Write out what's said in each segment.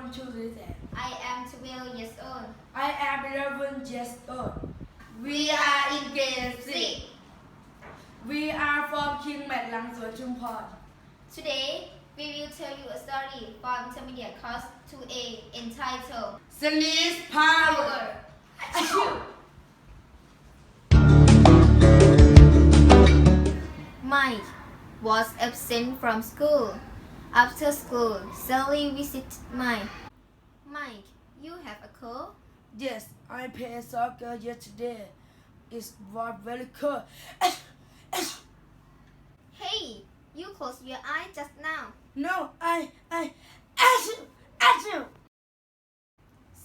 want to listen? I am 12 years old. I am 11 years old. We are in grade 6. We are from King Mat Lang Suan Chumpon. Today, we will tell you a story from intermediate course 2A entitled Sneeze Power. Achoo! Mike was absent from school. After school, Sally visited Mike. Mike, you have a cold? Yes, I played soccer yesterday. It was very cold. Hey, you closed your eye just now. No, achoo!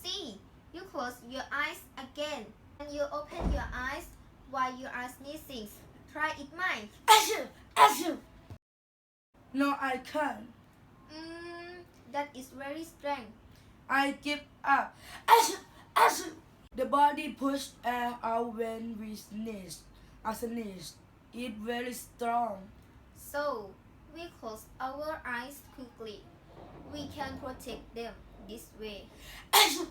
See, you close your eyes again. And you open your eyes while you are sneezing. Try it, Mike. Achoo! No, I can't. That is very strange. I give up. Achoo! The body pushes air out when we sneeze. A sneeze is very strong. So, we close our eyes quickly. We can protect them this way. Achoo!